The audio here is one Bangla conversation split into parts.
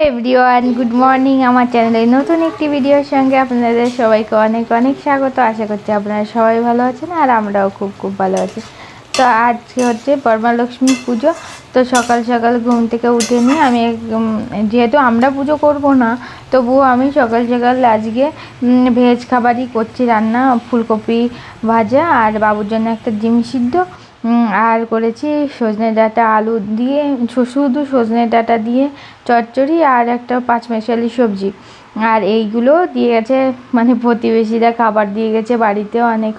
Everyone good morning. আমার চ্যানেলে নতুন একটি ভিডিওর সঙ্গে আপনাদের সবাইকে অনেক অনেক স্বাগত। আশা করছি আপনারা সবাই ভালো আছেন আর আমরাও খুব খুব ভালো আছি। তো আজকে হচ্ছে বরমালক্ষ্মী পুজো। তো সকাল সকাল ঘুম থেকে উঠে নিয়ে আমি যেহেতু আমরা পুজো করব না, তবুও আমি সকাল সকাল আজকে ভেজ খাবারই করছি রান্না। ফুলকপি ভাজা আর বাবুর জন্য একটা ডিম সিদ্ধ, আর করেছি সজনে ডাঁটা আলু দিয়ে, শুধু সজনে ডাঁটা দিয়ে চচ্চড়ি আর একটা পাঁচমেশালি সবজি। আর এইগুলো দিয়ে গেছে, মানে প্রতিবেশীরা খাবার দিয়ে গেছে, বাড়িতেও অনেক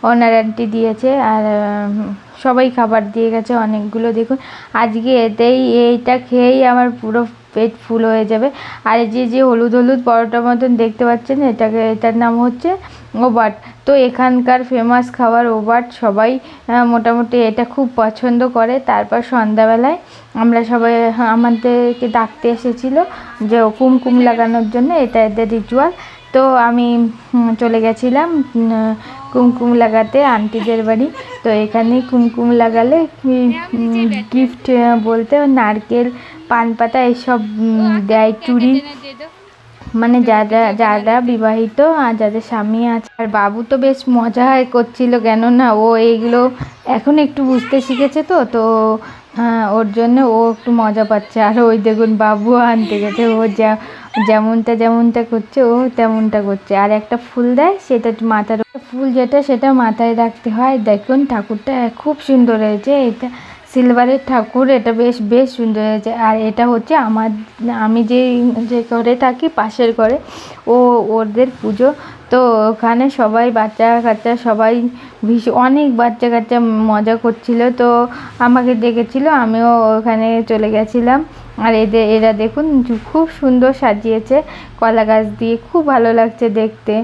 ওনার আন্টি দিয়েছে, আর সবাই খাবার দিয়ে গেছে অনেকগুলো। দেখুন আজকে এইটা খেয়েই আমার পুরো পেট ফুল হয়ে যাবে। আর এই যে হলুদ হলুদ পরোটার মতন দেখতে পাচ্ছেন, এটার নাম হচ্ছে ওবাট। তো এখানকার ফেমাস খাবার ওবাট, সবাই মোটামুটি এটা খুব পছন্দ করে। তারপর সন্ধ্যাবেলায় আমরা সবাই আমাদেরকে ডাকতে এসেছিলো যে কুমকুম লাগানোর জন্য, এটা এদের রিচুয়াল। তো আমি চলে গেছিলাম কুমকুম লাগাতে আন্টিদের বাড়ি। তো এখানে কুমকুম লাগালে গিফট বলতে নারকেল, পান পাতা এসব দেয়, চুড়ি, মানে যারা বিবাহিত আর যাদের স্বামী আছে। আর বাবু তো বেশ মজা করছিল, কেননা ও এইগুলো এখন একটু বুঝতে শিখেছে। তো ওর জন্য ও একটু মজা পাচ্ছে। আর ওই দেখুন বাবু আনতে গেছে, ও যেমনটা করছে ও তেমনটা করছে। আর একটা ফুল দেয়, সেটা মাথার ফুল সেটা মাথায় রাখতে হয়। দেখুন ঠাকুরটা খুব সুন্দর হয়েছে, এটা সিলভারের ঠাকুর, এটা বেশ সুন্দর হয়েছে। আর এটা হচ্ছে আমি যে ঘরে থাকি পাশের ঘরে, ওদের পুজো। তো ওখানে সবাই বাচ্চা কাচ্চা সবাই অনেক বাচ্চা কাচ্চা মজা করছিল। তো আমাকে ডেকেছিল, আমিও ওখানে চলে গেছিলাম। আর এরা দেখুন খুব সুন্দর সাজিয়েছে কলা গাছ দিয়ে, খুব ভালো লাগছে দেখতে।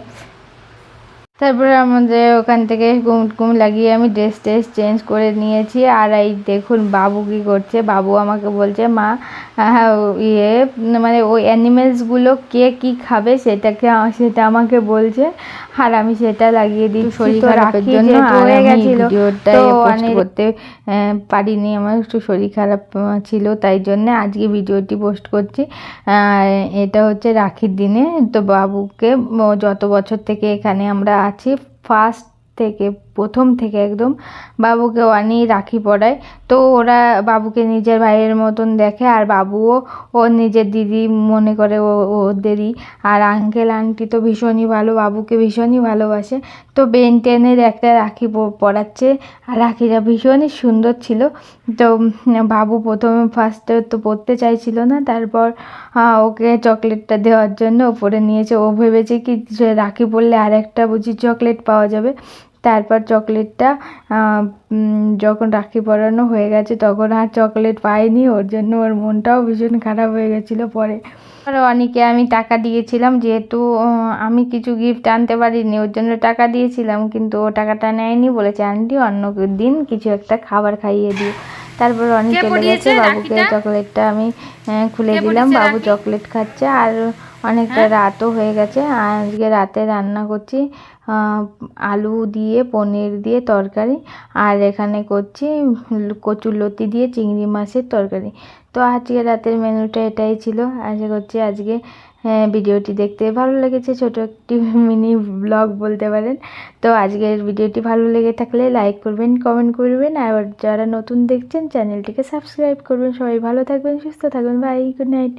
তারপরে আমাদের ওখান থেকে কুমকুম লাগিয়ে আমি ড্রেস চেঞ্জ করে নিয়েছি। আর এই দেখুন বাবু কী করছে, বাবু আমাকে বলছে মা মানে ওই অ্যানিমেলসগুলো কে কী খাবে সেটা আমাকে বলছে, আর আমি সেটা লাগিয়ে দিই। শরীর খারাপের জন্য আর আমি ভিডিওটা পোস্ট করতে পারিনি, আমার একটু শরীর খারাপ ছিল, তাই জন্য আজকে ভিডিওটি পোস্ট করছি। এটা হচ্ছে রাখির দিনে। তো বাবুকে যত বছর থেকে এখানে আমরা আছি, প্রথম থেকে একদম বাবুকে অনেক রাখি পরায়। তো ওরা বাবুকে নিজের ভাইয়ের মতন দেখে, আর বাবুও ওর নিজের দিদি মনে করে ওদেরই। আর আঙ্কেল আন্টি তো ভীষণই ভালো, বাবুকে ভীষণই ভালোবাসে। তো বেন টেনের একটা রাখি পরাচ্ছে, আর রাখিটা ভীষণই সুন্দর ছিল। তো বাবু ফার্স্টে তো পরতে চাইছিল না, তারপর ওকে চকলেটটা দেওয়ার জন্য ওপরে নিয়েছে। ও ভেবেছে কি রাখি পরলে আর একটা বুঝি চকলেট পাওয়া যাবে। তারপর চকলেটটা যখন রাখি পরানো হয়ে গেছে তখন আর চকলেট পায়নি, ওর জন্য ওর মনটাও ভীষণ খারাপ হয়ে গেছিলো। পরে আর অনেকে আমি টাকা দিয়েছিলাম, যেহেতু আমি কিছু গিফট আনতে পারিনি, ওর জন্য টাকা দিয়েছিলাম, কিন্তু ও টাকাটা নেয়নি, বলেছে আন্টি অন্য দিন কিছু একটা খাবার খাইয়ে দিই। তারপর অনেক চলে গেছে, বাবুকে চকলেটটা আমি খুলে দিলাম, বাবু চকলেট খাচ্ছে। আর অনেকটা রাতও হয়ে গেছে। আজকে রাতে রান্না করছি আলু দিয়ে পনির দিয়ে তরকারি, আর এখানে করছি কচুরলতি দিয়ে চিংড়ি মাছের তরকারি। তো আজকে রাতের মেনুটা এটাই ছিল। আশা করছি আজকে ভিডিওটি দেখতে ভালো লেগেছে, ছোটো একটি মিনি ব্লগ বলতে পারেন। তো আজকের ভিডিওটি ভালো লেগে থাকলে লাইক করবেন, কমেন্ট করবেন, আর যারা নতুন দেখছেন চ্যানেলটিকে সাবস্ক্রাইব করবেন। সবাই ভালো থাকবেন, সুস্থ থাকবেন, বাই, গুড নাইট।